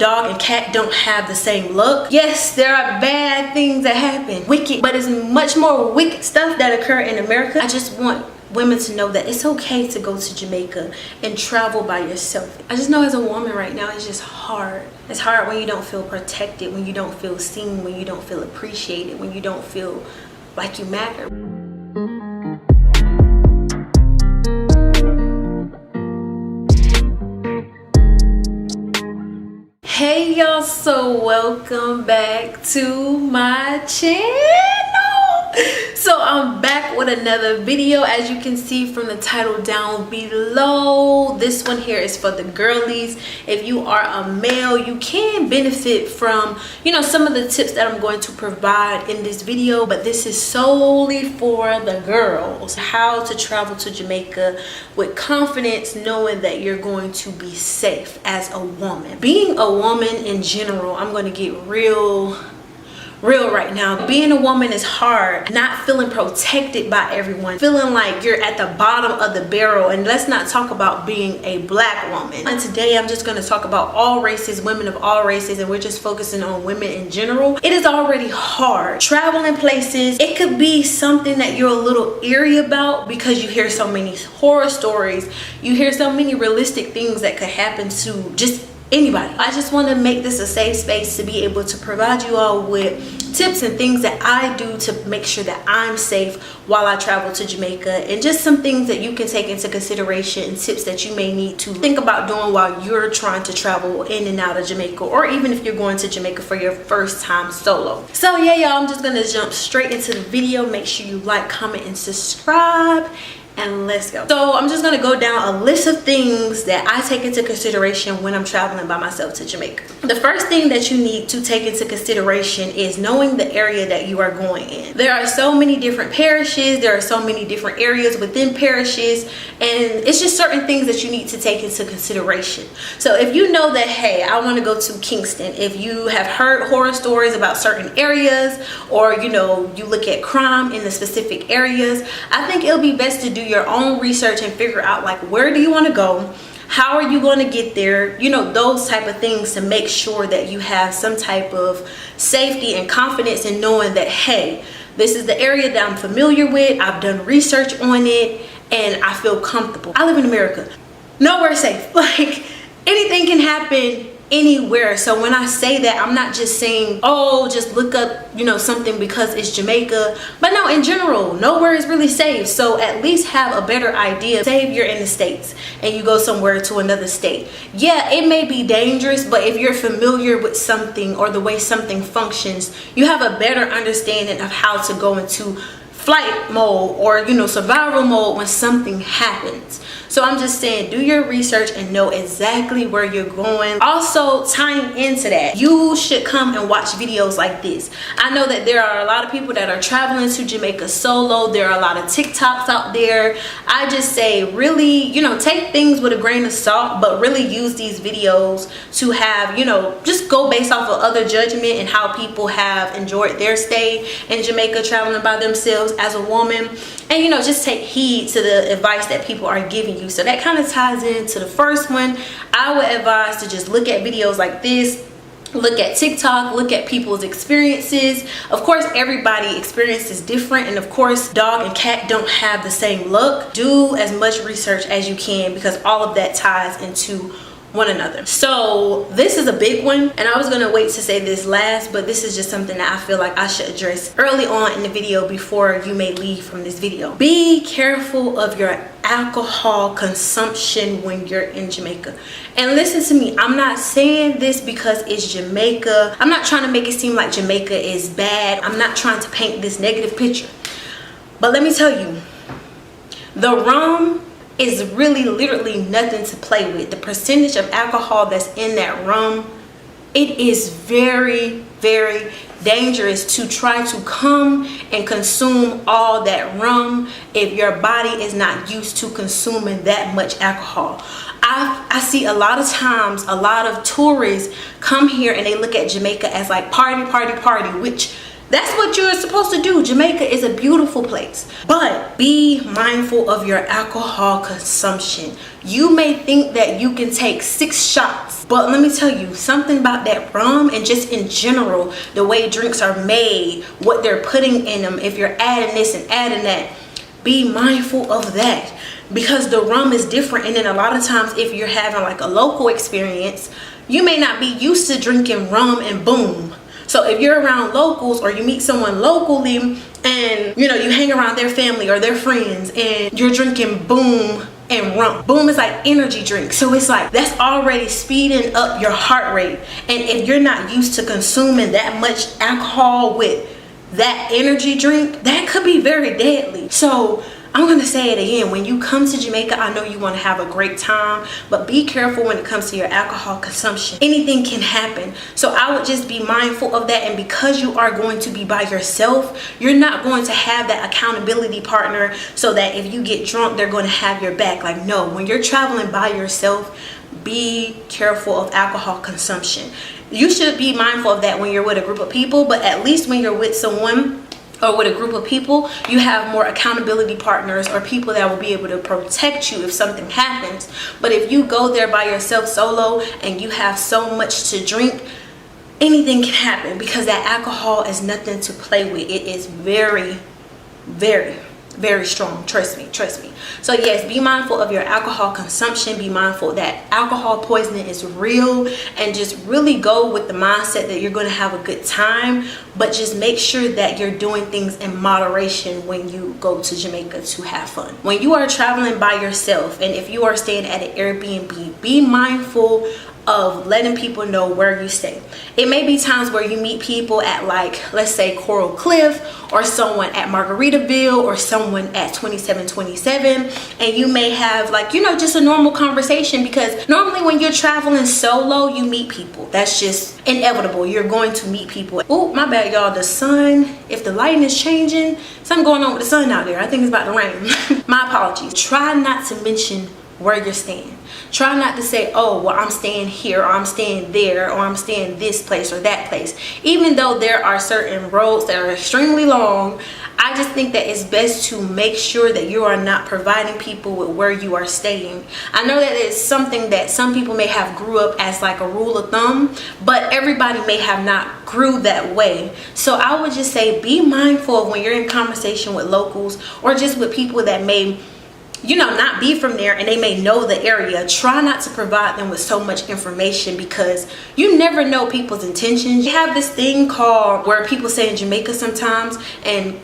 dog and cat don't have the same look. Yes, there are bad things that happen, wicked, but it's much more wicked stuff that occur in America. I just want women to know that it's okay to go to Jamaica and travel by yourself. I just know as a woman right now, it's just hard. It's hard when you don't feel protected, when you don't feel seen, when you don't feel appreciated, when you don't feel like you matter. Hey y'all, so welcome back to my channel. So I'm back with another video. As you can see from the title down below, this one here is for the girlies. If you are a male, you can benefit from, some of the tips that I'm going to provide in this video, but this is solely for the girls. How to travel to Jamaica with confidence, knowing that you're going to be safe as a woman. Being a woman in general, I'm going to get real right now. Being a woman is hard. Not feeling protected by everyone, feeling like you're at the bottom of the barrel. And let's not talk about being a black woman. And today I'm just going to talk about all races, women of all races, and we're just focusing on women in general. It is already hard traveling places. It could be something that you're a little eerie about because you hear so many horror stories, you hear so many realistic things that could happen to just anybody. I just want to make this a safe space to be able to provide you all with tips and things that I do to make sure that I'm safe while I travel to Jamaica, and just some things that you can take into consideration and tips that you may need to think about doing while you're trying to travel in and out of Jamaica, or even if you're going to Jamaica for your first time solo. So yeah, y'all, I'm just gonna jump straight into the video. Make sure you like, comment, and subscribe, and let's go. So I'm just gonna go down a list of things that I take into consideration when I'm traveling by myself to Jamaica. The first thing that you need to take into consideration is knowing the area that you are going in. There are so many different parishes, there are so many different areas within parishes, and it's just certain things that you need to take into consideration. So if you know that, hey, I want to go to Kingston, if you have heard horror stories about certain areas, or you look at crime in the specific areas, I think it'll be best to do your own research and figure out, like, where do you want to go, how are you going to get there, those type of things, to make sure that you have some type of safety and confidence in knowing that, hey, this is the area that I'm familiar with, I've done research on it, and I feel comfortable. I live in America, nowhere safe. Like, anything can happen anywhere. So when I say that, I'm not just saying, oh, just look up something because it's Jamaica, but no, in general, nowhere is really safe. So at least have a better idea. Say if you're in the States and you go somewhere to another state, yeah, it may be dangerous, but if you're familiar with something or the way something functions, you have a better understanding of how to go into flight mode or survival mode when something happens. So I'm just saying, do your research and know exactly where you're going. Also, tying into that, you should come and watch videos like this. I know that there are a lot of people that are traveling to Jamaica solo. There are a lot of TikToks out there. I just say, really, take things with a grain of salt, but really use these videos to have, just go based off of other judgment and how people have enjoyed their stay in Jamaica traveling by themselves as a woman. And just take heed to the advice that people are giving you. So that kind of ties into the first one. I would advise to just look at videos like this, look at TikTok, look at people's experiences. Of course, everybody experience is different, and of course, dog and cat don't have the same look. Do as much research as you can, because all of that ties into one another. So this is a big one, and I was gonna wait to say this last, but this is just something that I feel like I should address early on in the video before you may leave from this video. Be careful of your alcohol consumption when you're in Jamaica. And listen to me, I'm not saying this because it's Jamaica. I'm not trying to make it seem like Jamaica is bad. I'm not trying to paint this negative picture, but let me tell you, the rum is really literally nothing to play with. The percentage of alcohol that's in that rum, it is very, very dangerous to try to come and consume all that rum if your body is not used to consuming that much alcohol. I see a lot of times a lot of tourists come here and they look at Jamaica as like party, which That's what you're supposed to do. Jamaica is a beautiful place, but be mindful of your alcohol consumption. You may think that you can take 6 shots, but let me tell you something about that rum, and just in general, the way drinks are made, what they're putting in them, if you're adding this and adding that, be mindful of that, because the rum is different. And then a lot of times if you're having like a local experience, you may not be used to drinking rum and boom. So if you're around locals or you meet someone locally and you hang around their family or their friends and you're drinking boom and rum. Boom is like energy drink. So it's like that's already speeding up your heart rate. And if you're not used to consuming that much alcohol with that energy drink, that could be very deadly. So I'm gonna say it again, when you come to Jamaica, I know you want to have a great time, but be careful when it comes to your alcohol consumption. Anything can happen. So I would just be mindful of that. And because you are going to be by yourself, you're not going to have that accountability partner so that if you get drunk, they're going to have your back. Like, no, when you're traveling by yourself, be careful of alcohol consumption. You should be mindful of that when you're with a group of people, but at least when you're with someone or with a group of people, you have more accountability partners or people that will be able to protect you if something happens. But if you go there by yourself solo and you have so much to drink, anything can happen, because that alcohol is nothing to play with. It is very, very, very strong. Trust me. So yes, be mindful of your alcohol consumption. Be mindful that alcohol poisoning is real, and just really go with the mindset that you're going to have a good time, but just make sure that you're doing things in moderation when you go to Jamaica to have fun. When you are traveling by yourself, and if you are staying at an Airbnb, be mindful of letting people know where you stay. It may be times where you meet people at, like, let's say Coral Cliff, or someone at Margaritaville, or someone at 2727, and you may have like, just a normal conversation, because normally when you're traveling solo, you meet people. That's just inevitable. You're going to meet people. Oh, my bad, y'all. The sun, if the lighting is changing, something going on with the sun out there. I think it's about to rain. My apologies. Try not to mention where you're staying. Try not to say, oh, well, I'm staying here, or I'm staying there, or I'm staying this place or that place. Even though there are certain roads that are extremely long, I just think that it's best to make sure that you are not providing people with where you are staying. I know that it's something that some people may have grew up as like a rule of thumb, but everybody may have not grew that way. So I would just say be mindful of when you're in conversation with locals, or just with people that may not be from there and they may know the area. Try not to provide them with so much information, because you never know people's intentions. You have this thing called, where people say in Jamaica sometimes, and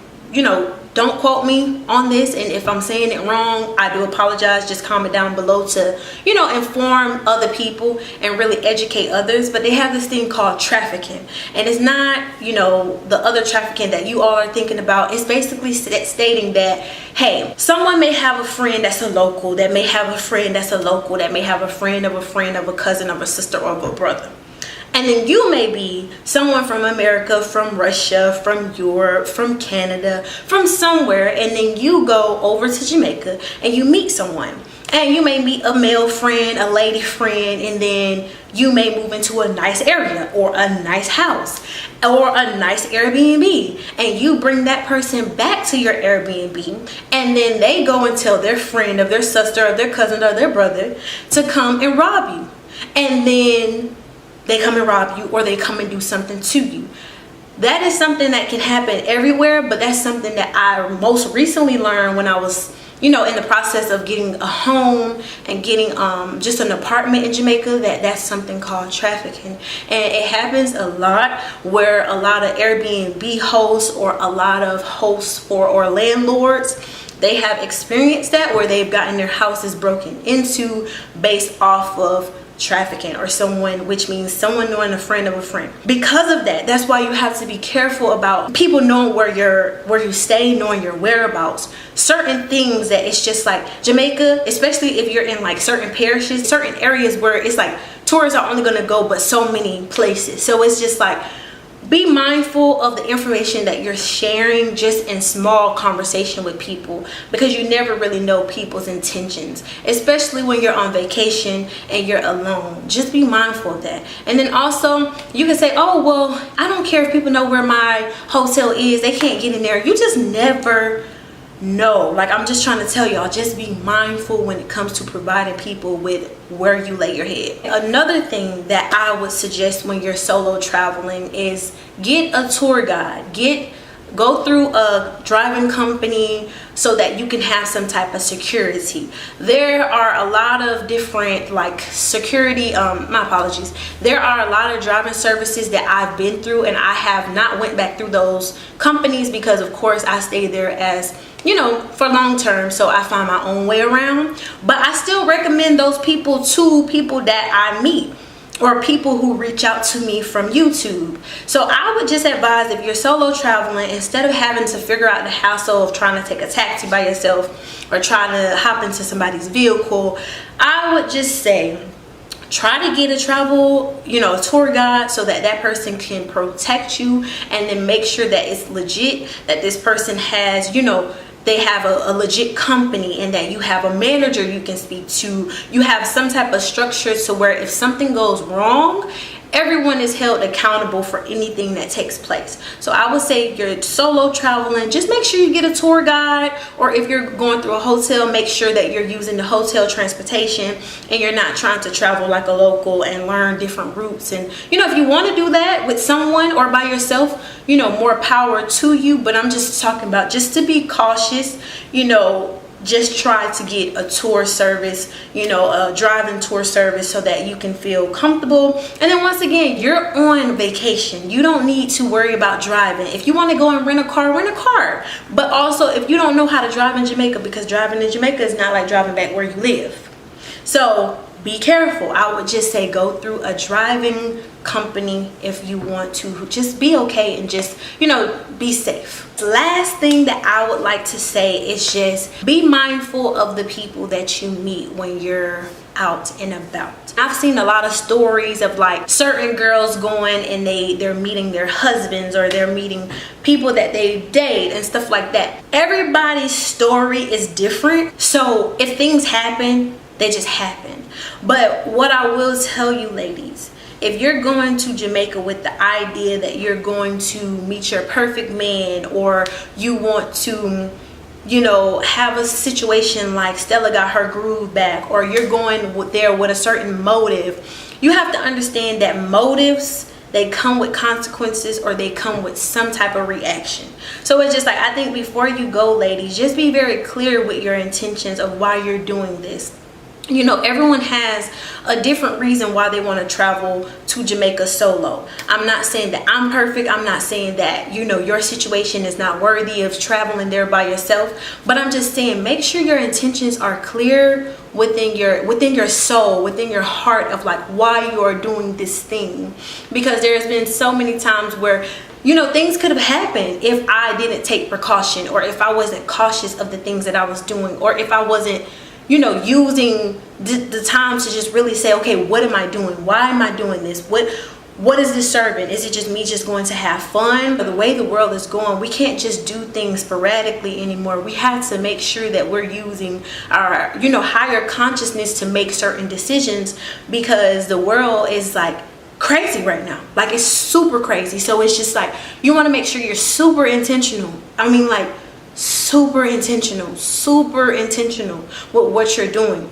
don't quote me on this, and if I'm saying it wrong, I do apologize. Just comment down below to inform other people and really educate others. But they have this thing called trafficking, and it's not the other trafficking that you all are thinking about. It's basically stating that, hey, someone may have a friend that's a local, that may have a friend that's a local, that may have a friend of a cousin of a sister or of a brother. And then you may be someone from America, from Russia, from Europe, from Canada, from somewhere, and then you go over to Jamaica and you meet someone. And you may meet a male friend, a lady friend, and then you may move into a nice area, or a nice house, or a nice Airbnb. And you bring that person back to your Airbnb, and then they go and tell their friend, of their sister, or their cousin, or their brother to come and rob you. And then they come and rob you, or they come and do something to you. That is something that can happen everywhere, but that's something that I most recently learned when I was in the process of getting a home and getting just an apartment in Jamaica. That's something called trafficking. And it happens a lot, where a lot of Airbnb hosts, or a lot of hosts or landlords, they have experienced that, where they've gotten their houses broken into based off of trafficking, or someone, which means someone knowing a friend of a friend. Because of that, that's why you have to be careful about people knowing where you stay, knowing your whereabouts. Certain things that it's just like Jamaica, especially if you're in like certain parishes, certain areas where it's like tourists are only going to go but so many places. So it's just like be mindful of the information that you're sharing just in small conversation with people, because you never really know people's intentions, especially when you're on vacation and you're alone. Just be mindful of that. And then also you can say, oh well, I don't care if people know where my hotel is, they can't get in there. You just never know. Like, I'm just trying to tell y'all, just be mindful when it comes to providing people with where you lay your head. Another thing that I would suggest when you're solo traveling is get a tour guide. Go through a driving company so that you can have some type of security. There are a lot of different like security, my apologies. There are a lot of driving services that I've been through, and I have not went back through those companies because of course I stayed there as, you know, for long term, so I find my own way around. But I still recommend those people to people that I meet or people who reach out to me from YouTube. So I would just advise, if you're solo traveling, instead of having to figure out the hassle of trying to take a taxi by yourself or trying to hop into somebody's vehicle, I would just say try to get a travel, you know, a tour guide, so that that person can protect you, and then make sure that it's legit, that this person has, you know, they have a legit company, and that you have a manager you can speak to. You have some type of structure to where if something goes wrong, everyone is held accountable for anything that takes place. So I would say if you're solo traveling, just make sure you get a tour guide, or if you're going through a hotel, make sure that you're using the hotel transportation and you're not trying to travel like a local and learn different routes. And you know, if you want to do that with someone or by yourself, you know, more power to you. But I'm just talking about just to be cautious, you know, just try to get a tour service, you know, a driving tour service, so that you can feel comfortable. And then once again, you're on vacation. You don't need to worry about driving. If you want to go and rent a car, rent a car. But also, if you don't know how to drive in Jamaica, because driving in Jamaica is not like driving back where you live. So be careful. I would just say go through a driving company if you want to. Just be okay and just, you know, be safe. The last thing that I would like to say is just be mindful of the people that you meet when you're out and about. I've seen a lot of stories of like certain girls going and they're meeting their husbands, or they're meeting people that they date and stuff like that. Everybody's story is different, so if things happen, they just happen. But what I will tell you, ladies, if you're going to Jamaica with the idea that you're going to meet your perfect man, or you want to, you know, have a situation like Stella got her groove back, or you're going there with a certain motive, you have to understand that motives, they come with consequences, or they come with some type of reaction. So it's just like, I think before you go, ladies, just be very clear with your intentions of why you're doing this. You know, everyone has a different reason why they want to travel to Jamaica solo. I'm not saying that I'm perfect. I'm not saying that, you know, your situation is not worthy of traveling there by yourself. But I'm just saying, make sure your intentions are clear within your soul, within your heart, of like why you are doing this thing. Because there's been so many times where, you know, things could have happened if I didn't take precaution, or if I wasn't cautious of the things that I was doing, or if I wasn't, you know, using the time to just really say, okay, what am I doing? Why am I doing this? What is this serving? Is it just me just going to have fun? The way the world is going, we can't just do things sporadically anymore. We have to make sure that we're using our, you know, higher consciousness to make certain decisions, because the world is like crazy right now. Like, it's super crazy. So it's just like, you want to make sure you're super intentional. I mean, like, super intentional with what you're doing.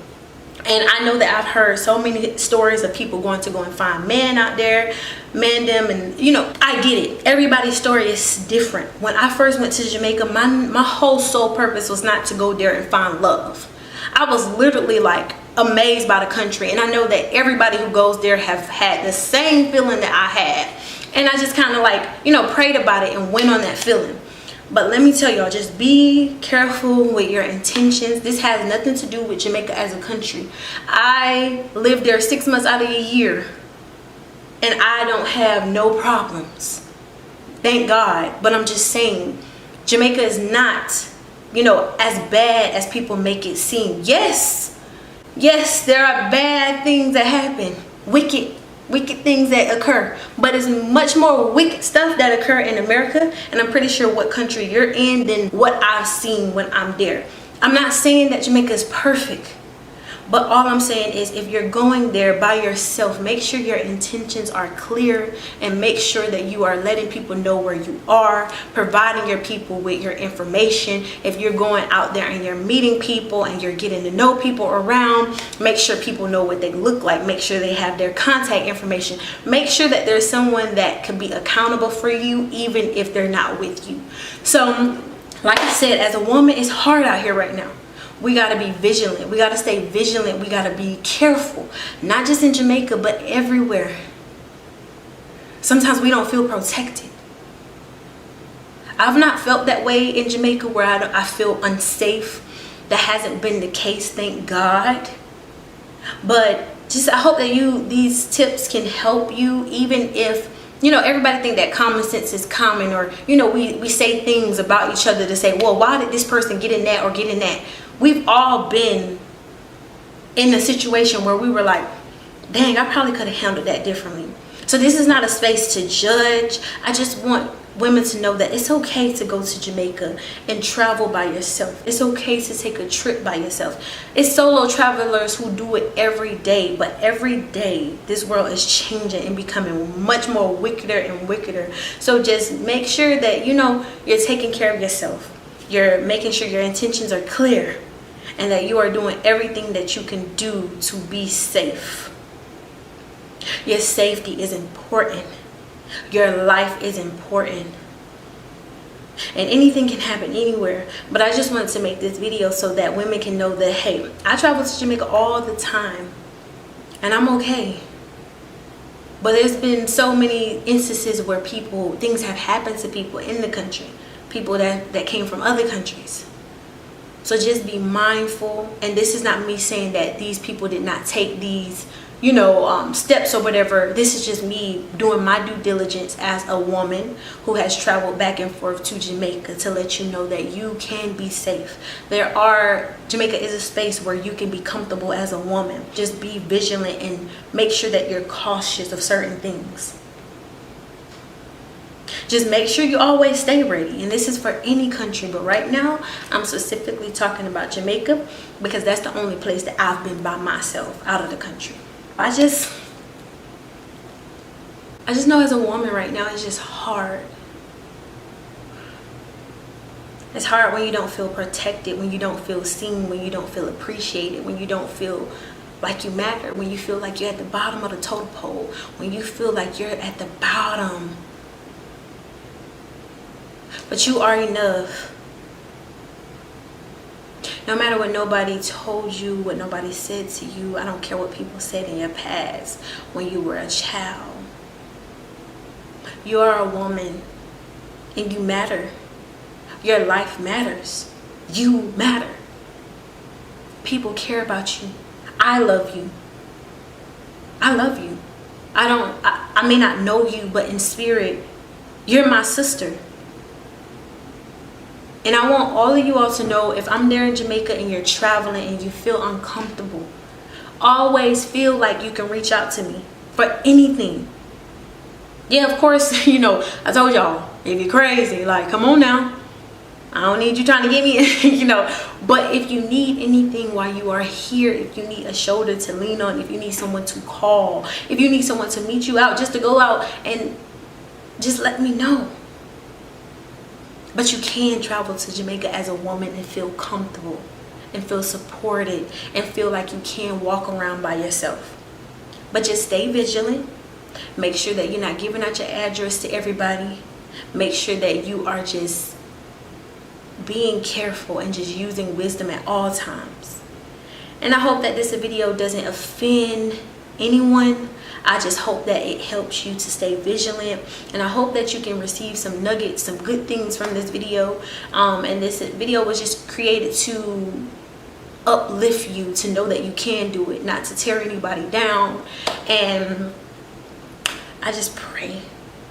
And I know that I've heard so many stories of people going to go and find men out there, man them, and you know, I get it. Everybody's story is different. When I first went to Jamaica, my whole sole purpose was not to go there and find love. I was literally like amazed by the country, and I know that everybody who goes there have had the same feeling that I had. And I just kind of like, you know, prayed about it and went on that feeling. But let me tell y'all, just be careful with your intentions. This has nothing to do with Jamaica as a country. I lived there 6 months out of a year, and I don't have no problems. Thank God. But I'm just saying, Jamaica is not, you know, as bad as people make it seem. Yes, there are bad things that happen. Wicked wicked things that occur, but it's much more wicked stuff that occur in America, and I'm pretty sure what country you're in than what I've seen when I'm there. I'm not saying that Jamaica is perfect, but all I'm saying is if you're going there by yourself, make sure your intentions are clear and make sure that you are letting people know where you are, providing your people with your information. If you're going out there and you're meeting people and you're getting to know people around, make sure people know what they look like. Make sure they have their contact information. Make sure that there's someone that can be accountable for you even if they're not with you. So, like I said, as a woman, it's hard out here right now. We got to be vigilant. We got to stay vigilant. We got to be careful. Not just in Jamaica, but everywhere. Sometimes we don't feel protected. I've not felt that way in Jamaica where I feel unsafe. That hasn't been the case, thank God. But just I hope that these tips can help you, even if, you know, everybody think that common sense is common, or, you know, we say things about each other to say, well, why did this person get in that or get in that? We've all been in a situation where we were like, dang, I probably could have handled that differently. So this is not a space to judge. I just want women to know that it's okay to go to Jamaica and travel by yourself. It's okay to take a trip by yourself. It's solo travelers who do it every day, but every day this world is changing and becoming much more wickeder and wickeder. So just make sure that, you know, you're taking care of yourself. You're making sure your intentions are clear and that you are doing everything that you can do to be safe. Your safety is important. Your life is important. And anything can happen anywhere. But I just wanted to make this video so that women can know that, hey, I travel to Jamaica all the time and I'm okay. But there's been so many instances where things have happened to people in the country. People that came from other countries. So just be mindful. And this is not me saying that these people did not take these, you know, steps or whatever. This is just me doing my due diligence as a woman who has traveled back and forth to Jamaica to let you know that you can be safe. Jamaica is a space where you can be comfortable as a woman. Just be vigilant and make sure that you're cautious of certain things. Just make sure you always stay ready. And this is for any country, but right now I'm specifically talking about Jamaica because that's the only place that I've been by myself out of the country. I just know as a woman right now it's just hard. It's hard when you don't feel protected, when you don't feel seen, when you don't feel appreciated, when you don't feel like you matter, when you feel like you're at the bottom of the totem pole, when you feel like you're at the bottom. But you are enough. No matter what nobody told you, what nobody said to you, I don't care what people said in your past when you were a child. You are a woman and you matter. Your life matters. You matter. People care about you. I love you. I love you. I may not know you, but in spirit, you're my sister. And I want all of you all to know, if I'm there in Jamaica and you're traveling and you feel uncomfortable, always feel like you can reach out to me for anything. Yeah, of course, you know, I told y'all, if you're crazy, like, come on now. I don't need you trying to get me, you know. But if you need anything while you are here, if you need a shoulder to lean on, if you need someone to call, if you need someone to meet you out, just to go out and just let me know. But you can travel to Jamaica as a woman and feel comfortable and feel supported and feel like you can walk around by yourself. But just stay vigilant. Make sure that you're not giving out your address to everybody. Make sure that you are just being careful and just using wisdom at all times. And I hope that this video doesn't offend anyone. I just hope that it helps you to stay vigilant, and I hope that you can receive some nuggets, some good things from this video. And this video was just created to uplift you, to know that you can do it, not to tear anybody down. And I just pray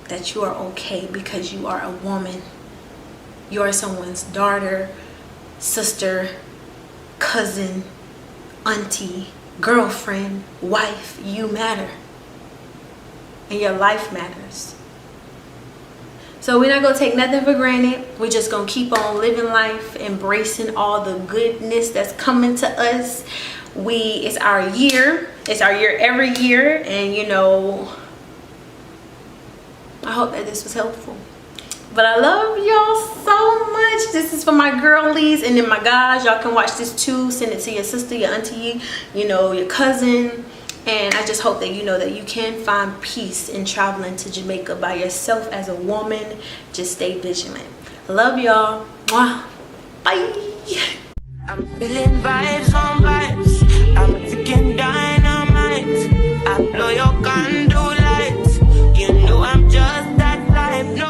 that you are okay, because you are a woman. You are someone's daughter, sister, cousin, auntie, girlfriend, wife. You matter. and your life matters. So we're not gonna take nothing for granted. We're just gonna keep on living life, embracing all the goodness that's coming to us. It's our year. It's our year every year, and you know, I hope that this was helpful. But I love y'all so much. This is for my girlies, and then my guys, y'all can watch this too. Send it to your sister, your auntie, you know, your cousin. And I just hope that you know that you can find peace in traveling to Jamaica by yourself as a woman. Just stay vigilant. Love y'all. Mwah. Bye. I'm feeling vibes on vibes. I'm freaking dynamite. I blow your